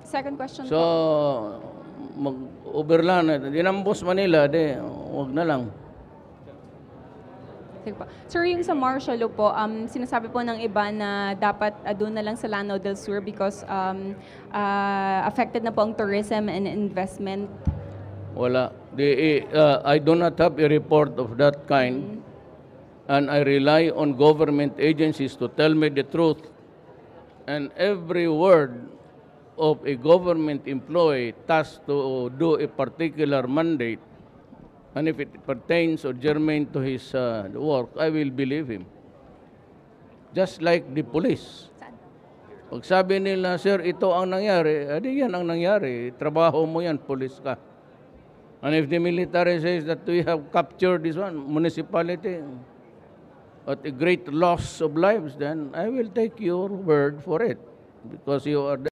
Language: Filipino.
Second question So, po. mag-overland, dinambos Manila, wag na lang. Sige po. Sir, yung sa martial law po, sinasabi po ng iba na dapat doon na lang sa Lanao del Sur because affected na po ang tourism and investment. Wala. I do not have a report of that kind, and I rely on government agencies to tell me the truth. And every word of a government employee tasked to do a particular mandate, and if it pertains or germane to his work, I will believe him. Just like the police. Pag sabi nila, sir, ito ang nangyari, adi yan ang nangyari. Trabaho mo yan, police ka. And if the military says that we have captured this one, municipality, at a great loss of lives, then I will take your word for it. Because you are